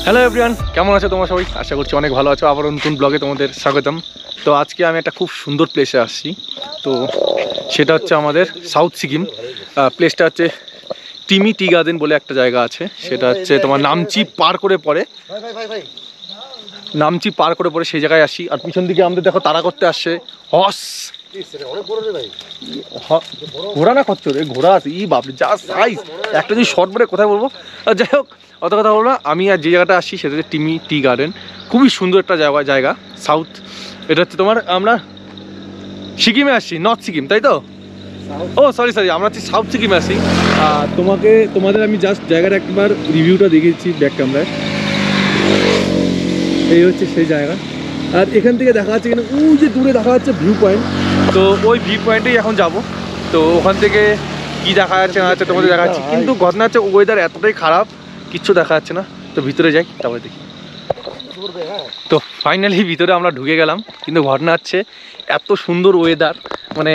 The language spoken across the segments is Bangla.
হ্যালো এভরিওয়ান, কেমন আছো তোমরা সবাই? আশা করছি অনেক ভালো আছো। আবার নতুন ব্লগে তোমাদের স্বাগতম। তো আজকে আমি একটা খুব সুন্দর প্লেসে আসছি। তো সেটা হচ্ছে আমাদের সাউথ সিকিম। প্লেসটা হচ্ছে টিমি টি গার্ডেন বলে একটা জায়গা আছে। সেটা হচ্ছে তোমার নামচি পার করে পড়ে, নামচি পার করে পড়ে সেই জায়গায় আসি। আর পিছন দিকে আমাদের দেখো তারা করতে আসছে হর্স, ঘোড়া না খচ্চর, ঘোড়া আছে। ই বাপরে যা সাইজ! একটা যদি শর্ট বলে কোথায় বলবো, যাই হোক অত কথা বলবো না। আমি আর যে জায়গাটা আসছি সেটা হচ্ছে টিমি টি গার্ডেন। খুবই সুন্দর একটা জায়গা সাউথ। এটা হচ্ছে তোমার, আমরা সিকিমে আসছি, নর্থ সিকিম, তাই তো? ও সরি, আমরা হচ্ছে সাউথ সিকিমে আসি। তোমাদের আমি জাস্ট জায়গাটা একবার রিভিউটা দেখিয়েছি ব্যাক ক্যামেরায়। এই হচ্ছে সেই জায়গা। আর এখান থেকে দেখা যাচ্ছে কিনা, ওই যে দূরে দেখা যাচ্ছে ভিউ পয়েন্ট। তো ওই ভিউ পয়েন্টেই এখন যাব। তো ওখান থেকে কি দেখা যাচ্ছে না যাচ্ছে তোমাদের দেখাচ্ছি। কিন্তু ঘটনা হচ্ছে ওয়েদার এতটাই খারাপ, কিচ্ছু দেখা যাচ্ছে না। তো ভিতরে যাই, তারপরে দেখি। তো ফাইনালি ভিতরে আমরা ঢুকে গেলাম। কিন্তু ঘটনা হচ্ছে এত সুন্দর ওয়েদার, মানে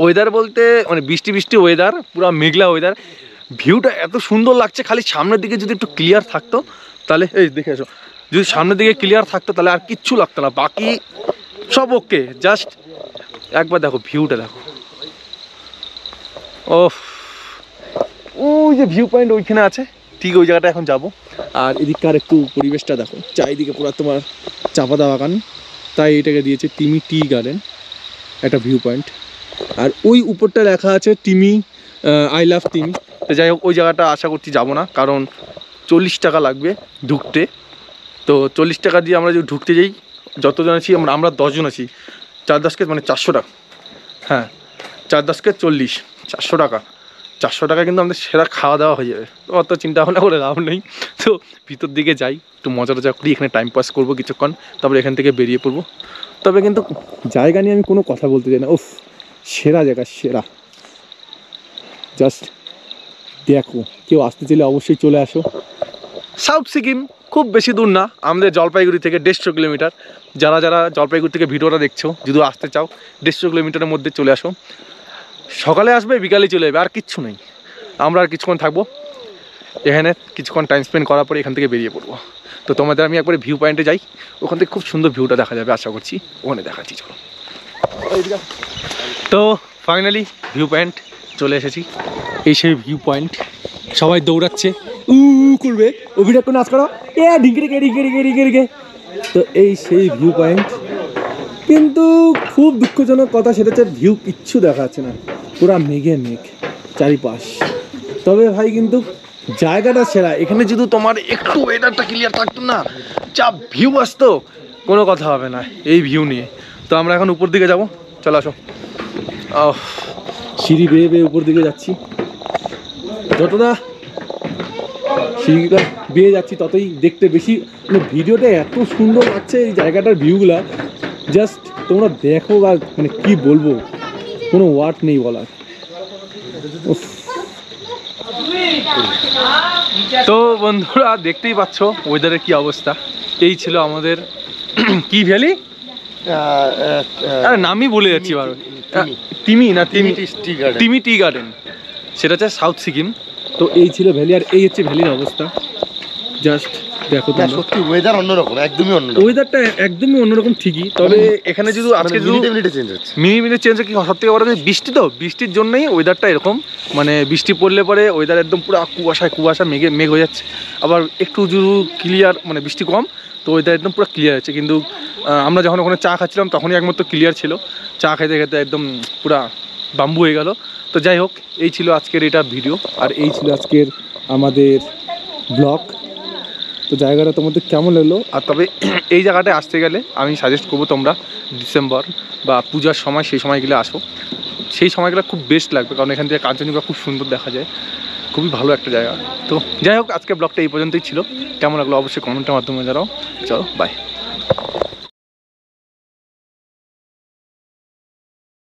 ওয়েদার বলতে মানে বৃষ্টি ওয়েদার, পুরো মেঘলা ওয়েদার। ভিউটা এত সুন্দর লাগছে, খালি সামনের দিকে যদি একটু ক্লিয়ার থাকতো তাহলে, এই দেখে এসো, যদি সামনের দিকে ক্লিয়ার থাকতো তাহলে আর কিচ্ছু লাগতো না, বাকি সব ওকে। জাস্ট একবার দেখো ভিউটা, দেখো। ওই যে ভিউ পয়েন্ট ওইখানে আছে, ঠিক ওই জায়গাটা এখন যাব। আর এদিককার একটু পরিবেশটা দেখো, চারিদিকে পুরো তোমার চাপাতা বাগান, তাই এটাকে দিয়েছে টিমি টি গার্ডেন, একটা ভিউ পয়েন্ট। আর ওই উপরটা লেখা আছে টিমি, আই লাভ টিমি। তো যাই হোক, ওই জায়গাটা আশা করছি যাবো না, কারণ 40 টাকা লাগবে ঢুকতে। তো 40 টাকা দিয়ে আমরা যদি ঢুকতে যাই, যতজন আছি আমরা 10 জন আছি, 4-10কে মানে 400 টাকা। হ্যাঁ, 4-10কে 40, 400 টাকা। 400 টাকা কিন্তু আমাদের সেরা খাওয়া দাওয়া হয়ে যাবে। তো অত চিন্তা ভাবনা করে লাভ নেই। তো ভিতর দিকে যাই, একটু মজা টজা করি, এখানে টাইম পাস করবো কিছুক্ষণ, তারপরে এখান থেকে বেরিয়ে পড়বো। তবে কিন্তু জায়গা নিয়ে আমি কোনো কথা বলতে চাই না। উফ, সেরা জায়গা, সেরা। জাস্ট দেখো, কেউ আসতে চাইলে অবশ্যই চলে আসো। সাউথ সিকিম খুব বেশি দূর না, আমাদের জলপাইগুড়ি থেকে 150 কিলোমিটার। যারা জলপাইগুড়ি থেকে ভিডিওটা দেখছো, যদি আসতে চাও 150 কিলোমিটারের মধ্যে চলে আসো। সকালে আসবে, বিকালে চলে যাবে, আর কিচ্ছু নেই। আমরা আর কিছুক্ষণ থাকবো এখানে, কিছুক্ষণ টাইম স্পেন্ড করার পরে এখান থেকে বেরিয়ে পড়বো। তো তোমাদের আমি একবারে ভিউ পয়েন্টে যাই, ওখান থেকে খুব সুন্দর ভিউটা দেখা যাবে আশা করছি। ওখানে দেখাচ্ছি, চলো। তো ফাইনালি ভিউ পয়েন্ট চলে এসেছি। এই সেই ভিউ পয়েন্ট, সবাই দৌড়াচ্ছে, করবে অভিনয় করে নাচ করো, ঢিঙ্গে। তো এই সেই ভিউ পয়েন্ট, কিন্তু খুব দুঃখজনক কথা সেটা হচ্ছে ভিউ কিচ্ছু দেখা যাচ্ছে না, পুরা মেঘে মেঘ চারিপাশ। তবে ভাই কিন্তু জায়গাটা সেরা। এখানে যদি তোমার একটু ওয়েদারটা ক্লিয়ার থাকতো না, যা ভিউ আসতো, কোনো কথা হবে না এই ভিউ নিয়ে। তো আমরা এখন উপর দিকে যাব, চলো আসো। সিঁড়ি বেয়ে উপর দিকে যাচ্ছি। যতটা সিঁড়িটা বেয়ে যাচ্ছি ততই দেখতে বেশি, মানে ভিডিওটা এত সুন্দর লাগছে এই জায়গাটার ভিউগুলা। জাস্ট তোমরা দেখো, বা মানে কি বলবো, কোনো ওয়ার্ড নেই বলার। তো বন্ধুরা দেখতেই পাচ্ছ ওয়েদারের কি অবস্থা। এই ছিল আমাদের কি ভ্যালি, নামই ভুলে যাচ্ছি বারো। টিমি টি গার্ডেন, সেটা হচ্ছে সাউথ সিকিম। তো এই ছিল ভ্যালি, আর এই হচ্ছে ভ্যালির অবস্থা। জাস্ট দেখো, সত্যি ওয়েদার অন্যরকম, একদমই অন্যরকম। ওয়েদারটা একদমই অন্যরকম ঠিকই, তবে এখানে যদি আজকে মিনিটে চেঞ্জ হচ্ছে, মিনিটে চেঞ্জ হচ্ছে। কি সব থেকে বড় বৃষ্টি, তো বৃষ্টির জন্যই ওয়েদারটা এরকম। মানে বৃষ্টি পড়লে পরে ওয়েদার একদম পুরো কুয়াশা মেঘ হয়ে যাচ্ছে। আবার একটু যদি ক্লিয়ার, মানে বৃষ্টি কম, তো ওয়েদার একদম পুরো ক্লিয়ার আছে। কিন্তু আমরা যখন ওখানে চা খাচ্ছিলাম তখনই একমাত্র ক্লিয়ার ছিল, চা খেতে খেতে একদম পুরা বাম্বু হয়ে গেল। তো যাই হোক, এই ছিল আজকের এটা ভিডিও, আর এই ছিল আজকের আমাদের ব্লগ। তো জায়গাটা তোমাদের কেমন লাগলো? আর তবে এই জায়গাটায় আসতে গেলে আমি সাজেস্ট করবো তোমরা ডিসেম্বর বা পূজার সময়, সেই সময়গুলো আসো। সেই সময়গুলো খুব বেস্ট লাগবে, কারণ এখান থেকে কাঞ্চনজঙ্ঘা খুব সুন্দর দেখা যায়, খুবই ভালো একটা জায়গা। তো যাই হোক, আজকে ব্লগটা এই পর্যন্তই ছিল। কেমন লাগলো অবশ্যই কমেন্টের মাধ্যমে জানাও। চলো, বাই।